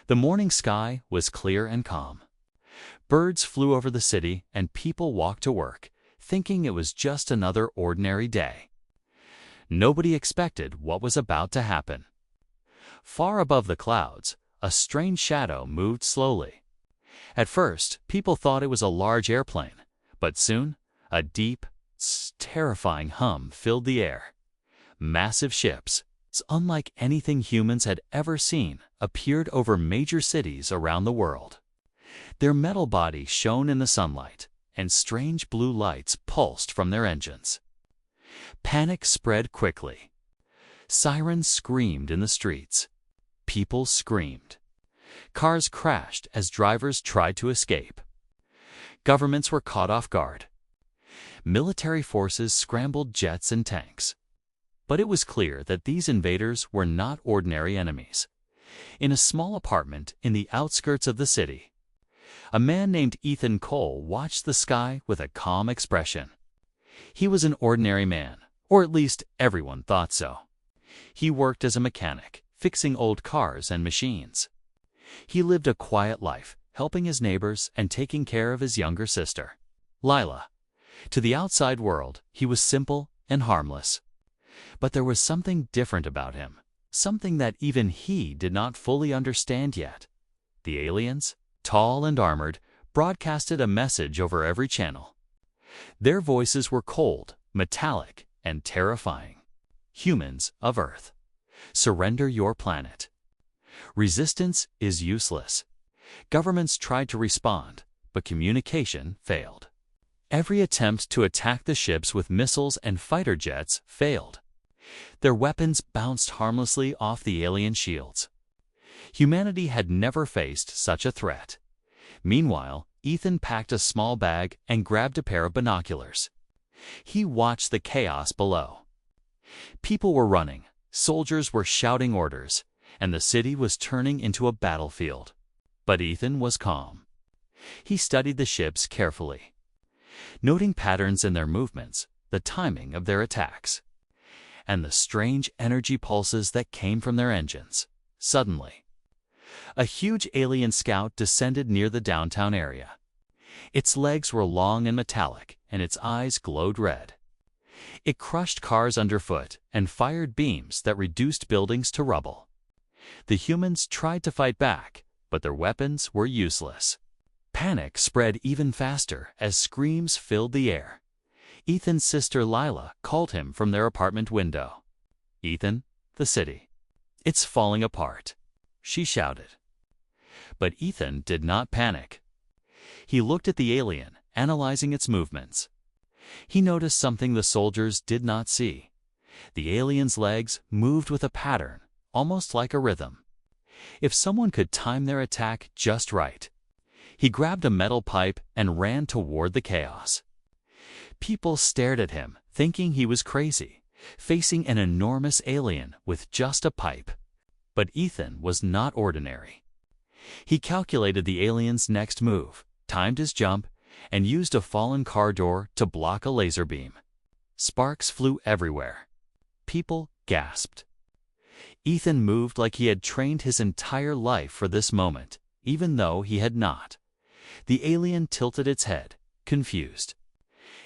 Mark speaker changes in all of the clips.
Speaker 1: The morning sky was clear and calm. Birds flew over the city and people walked to work, thinking it was just another ordinary day. Nobody expected what was about to happen. Far above the clouds, a strange shadow moved slowly. At first, people thought it was a large airplane, but soon, a deep, terrifying hum filled the air. Massive ships, unlike anything humans had ever seen, appeared over major cities around the world. Their metal bodies shone in the sunlight, and strange blue lights pulsed from their engines. Panic spread quickly. Sirens screamed in the streets. People screamed. Cars crashed as drivers tried to escape. Governments were caught off guard. Military forces scrambled jets and tanks. But it was clear that these invaders were not ordinary enemies. In a small apartment in the outskirts of the city, a man named Ethan Cole watched the sky with a calm expression. He was an ordinary man, or at least everyone thought so. He worked as a mechanic, fixing old cars and machines. He lived a quiet life, helping his neighbors and taking care of his younger sister, Lila. To the outside world, he was simple and harmless. But there was something different about him, something that even he did not fully understand yet. The aliens, tall and armored, broadcasted a message over every channel. Their voices were cold, metallic, and terrifying. Humans of Earth, surrender your planet. Resistance is useless. Governments tried to respond, but communication failed. Every attempt to attack the ships with missiles and fighter jets failed. Their weapons bounced harmlessly off the alien shields. Humanity had never faced such a threat. Meanwhile, Ethan packed a small bag and grabbed a pair of binoculars. He watched the chaos below. People were running, soldiers were shouting orders, and the city was turning into a battlefield. But Ethan was calm. He studied the ships carefully, noting patterns in their movements, the timing of their attacks, and the strange energy pulses that came from their engines. Suddenly, a huge alien scout descended near the downtown area. Its legs were long and metallic, and its eyes glowed red. It crushed cars underfoot and fired beams that reduced buildings to rubble. The humans tried to fight back, but their weapons were useless. Panic spread even faster as screams filled the air. Ethan's sister Lila called him from their apartment window. "Ethan, the city. It's falling apart," she shouted. But Ethan did not panic. He looked at the alien, analyzing its movements. He noticed something the soldiers did not see. The alien's legs moved with a pattern, almost like a rhythm. If someone could time their attack just right. He grabbed a metal pipe and ran toward the chaos. People stared at him, thinking he was crazy, facing an enormous alien with just a pipe. But Ethan was not ordinary. He calculated the alien's next move, timed his jump, and used a fallen car door to block a laser beam. Sparks flew everywhere. People gasped. Ethan moved like he had trained his entire life for this moment, even though he had not. The alien tilted its head, confused.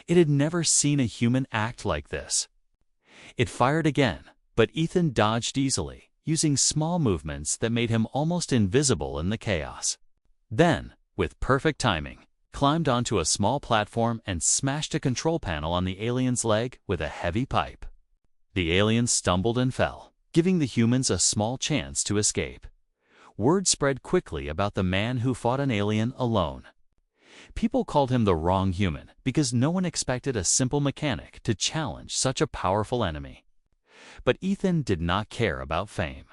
Speaker 1: It had never seen a human act like this. It fired again, but Ethan dodged easily, using small movements that made him almost invisible in the chaos. Then, with perfect timing, climbed onto a small platform and smashed a control panel on the alien's leg with a heavy pipe. The alien stumbled and fell, giving the humans a small chance to escape. Word spread quickly about the man who fought an alien alone. People called him the wrong human because no one expected a simple mechanic to challenge such a powerful enemy. But Ethan did not care about fame.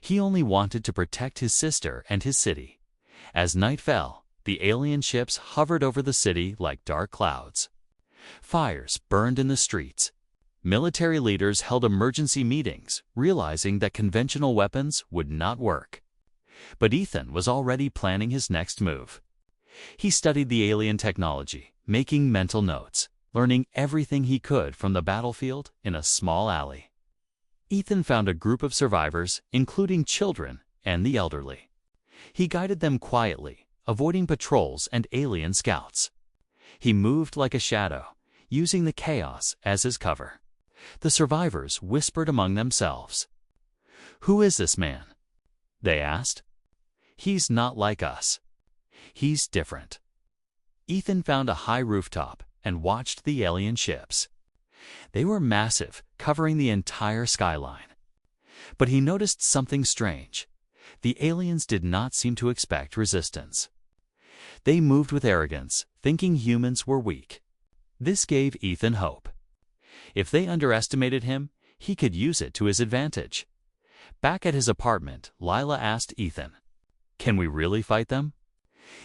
Speaker 1: He only wanted to protect his sister and his city. As night fell, the alien ships hovered over the city like dark clouds. Fires burned in the streets. Military leaders held emergency meetings, realizing that conventional weapons would not work. But Ethan was already planning his next move. He studied the alien technology, making mental notes, learning everything he could from the battlefield in a small alley. Ethan found a group of survivors, including children and the elderly. He guided them quietly, avoiding patrols and alien scouts. He moved like a shadow, using the chaos as his cover. The survivors whispered among themselves. "Who is this man?" they asked. "He's not like us. He's different." Ethan found a high rooftop and watched the alien ships. They were massive, covering the entire skyline. But he noticed something strange. The aliens did not seem to expect resistance. They moved with arrogance, thinking humans were weak. This gave Ethan hope. If they underestimated him, he could use it to his advantage. Back at his apartment, Lila asked Ethan, "Can we really fight them?"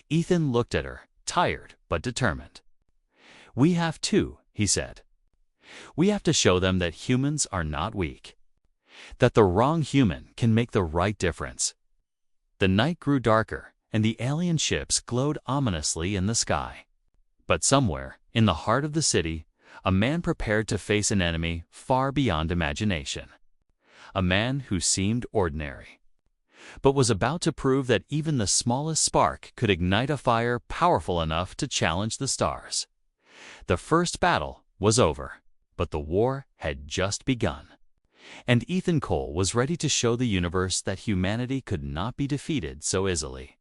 Speaker 1: Ethan looked at her, tired but determined. "We have to," he said. "We have to show them that humans are not weak. That the wrong human can make the right difference." The night grew darker, and the alien ships glowed ominously in the sky. But somewhere, in the heart of the city, a man prepared to face an enemy far beyond imagination. A man who seemed ordinary, but was about to prove that even the smallest spark could ignite a fire powerful enough to challenge the stars. The first battle was over, but the war had just begun. And Ethan Cole was ready to show the universe that humanity could not be defeated so easily.